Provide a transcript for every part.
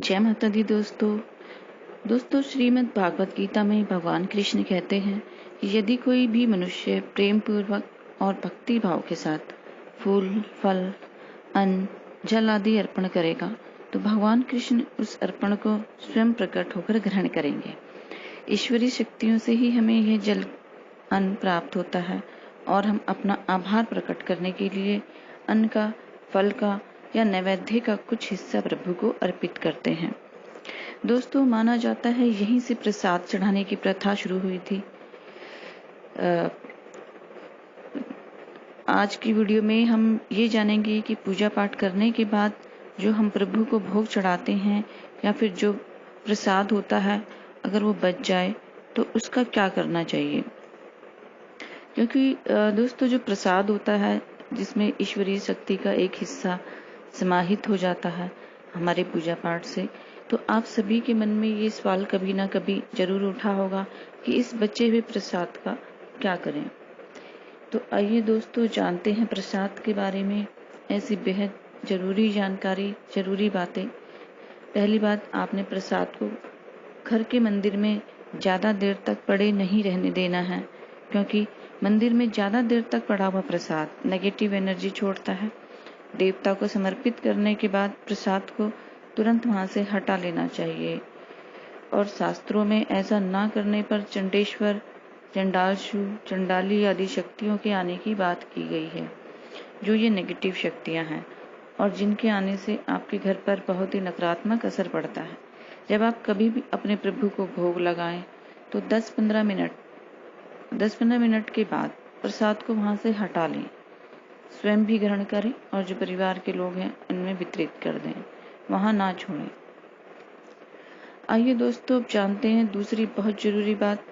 जय माता दी दोस्तों श्रीमद् भागवत गीता में भगवान कृष्ण कहते हैं कि यदि कोई भी मनुष्य प्रेम पूर्वक और भक्ति भाव के साथ फूल, फल, अन्न, जल आदि अर्पण करेगा तो भगवान कृष्ण उस अर्पण को स्वयं प्रकट होकर ग्रहण करेंगे। ईश्वरीय शक्तियों से ही हमें यह जल अन्न प्राप्त होता है और हम अपना आभार प्रकट करने के लिए अन्न का, फल का या नैवेद्य का कुछ हिस्सा प्रभु को अर्पित करते हैं। दोस्तों, माना जाता है यहीं से प्रसाद चढ़ाने की प्रथा शुरू हुई थी। आज की वीडियो में हम ये जानेंगे कि पूजा पाठ करने के बाद जो हम प्रभु को भोग चढ़ाते हैं या फिर जो प्रसाद होता है, अगर वो बच जाए तो उसका क्या करना चाहिए। क्योंकि दोस्तों, जो प्रसाद होता है जिसमें ईश्वरीय शक्ति का एक हिस्सा समाहित हो जाता है हमारे पूजा पाठ से, तो आप सभी के मन में ये सवाल कभी ना कभी जरूर उठा होगा कि इस बचे हुए प्रसाद का क्या करें। तो आइए दोस्तों जानते हैं प्रसाद के बारे में ऐसी बेहद जरूरी जानकारी, जरूरी बातें। पहली बात, आपने प्रसाद को घर के मंदिर में ज़्यादा देर तक पड़े नहीं रहने देना है, क्योंकि मंदिर में ज़्यादा देर तक पड़ा हुआ प्रसाद नेगेटिव एनर्जी छोड़ता है। देवता को समर्पित करने के बाद प्रसाद को तुरंत वहां से हटा लेना चाहिए। और शास्त्रों में ऐसा ना करने पर चंडेश्वर, चंडालशु, चंडाली आदि शक्तियों के आने की बात की गई है, जो ये नेगेटिव शक्तियां हैं और जिनके आने से आपके घर पर बहुत ही नकारात्मक असर पड़ता है। जब आप कभी भी अपने प्रभु को भोग लगाएं तो 10-15 मिनट के बाद प्रसाद को वहां से हटा लें, स्वयं भी ग्रहण करें और जो परिवार के लोग हैं उनमें वितरित कर दें, वहां ना छोड़ें। आइए दोस्तों, अब जानते हैं दूसरी बहुत जरूरी बात।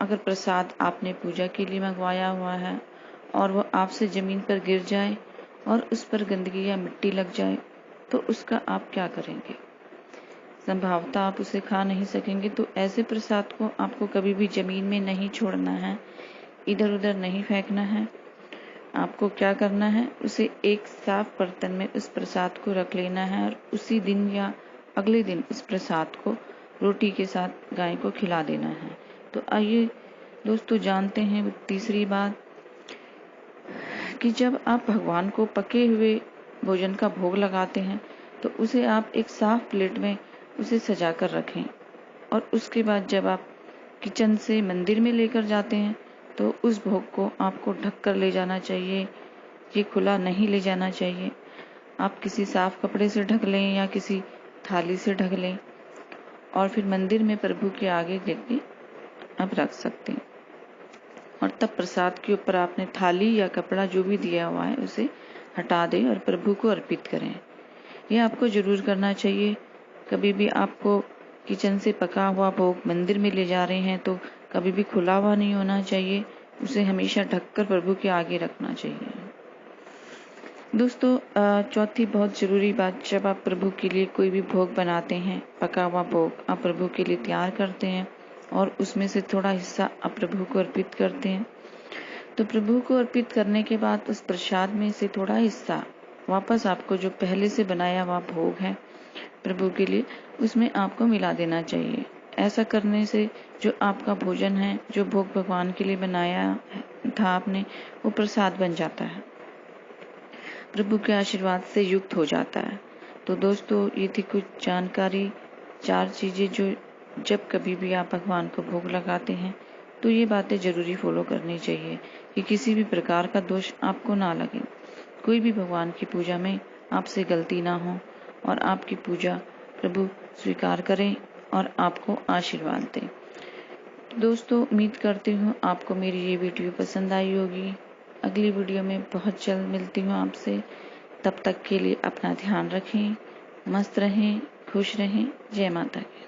अगर प्रसाद आपने पूजा के लिए मंगवाया हुआ है और वो आपसे जमीन पर गिर जाए और उस पर गंदगी या मिट्टी लग जाए तो उसका आप क्या करेंगे। संभवतः आप उसे खा नहीं सकेंगे, तो ऐसे प्रसाद को आपको कभी भी जमीन में नहीं छोड़ना है, इधर उधर नहीं फेंकना है। आपको क्या करना है, उसे एक साफ बर्तन में उस प्रसाद को रख लेना है और उसी दिन या अगले दिन उस प्रसाद को रोटी के साथ गाय को खिला देना है। तो आइए दोस्तों जानते हैं तीसरी बात कि जब आप भगवान को पके हुए भोजन का भोग लगाते हैं तो उसे आप एक साफ प्लेट में उसे सजा कर रखें और उसके बाद जब आप किचन से मंदिर में लेकर जाते हैं तो उस भोग को आपको ढक कर ले जाना चाहिए। ये खुला नहीं ले जाना चाहिए। आप किसी साफ कपड़े से ढक लें या किसी थाली से ढक लें और फिर मंदिर में प्रभु के आगे लेके आप रख सकते हैं। और तब प्रसाद के ऊपर आपने थाली या कपड़ा जो भी दिया हुआ है उसे हटा दें और प्रभु को अर्पित करें। यह आपको जरूर करना चाहिए। कभी भी आपको किचन से पका हुआ भोग मंदिर में ले जा रहे हैं तो कभी भी खुला हुआ नहीं होना चाहिए, उसे हमेशा ढककर प्रभु के आगे रखना चाहिए। दोस्तों, चौथी बहुत जरूरी बात, जब आप प्रभु के लिए कोई भी भोग बनाते हैं, पका हुआ भोग आप प्रभु के लिए तैयार करते हैं और उसमें से थोड़ा हिस्सा आप प्रभु को अर्पित करते हैं, तो प्रभु को अर्पित करने के बाद उस प्रसाद में से थोड़ा हिस्सा वापस आपको जो पहले से बनाया हुआ भोग है प्रभु के लिए, उसमें आपको मिला देना चाहिए। ऐसा करने से जो आपका भोजन है, जो भोग भगवान के लिए बनाया था आपने, वो प्रसाद बन जाता है, प्रभु के आशीर्वाद से युक्त हो जाता है। तो दोस्तों, ये थी कुछ जानकारी, 4 चीजें जो जब कभी भी आप भगवान को भोग लगाते हैं तो ये बातें जरूरी फॉलो करनी चाहिए कि किसी भी प्रकार का दोष आपको ना लगे, कोई भी भगवान की पूजा में आपसे गलती ना हो और आपकी पूजा प्रभु स्वीकार करें और आपको आशीर्वाद दें। दोस्तों, उम्मीद करती हूँ आपको मेरी ये वीडियो पसंद आई होगी। अगली वीडियो में बहुत जल्द मिलती हूँ आपसे। तब तक के लिए अपना ध्यान रखें, मस्त रहें, खुश रहें। जय माता की।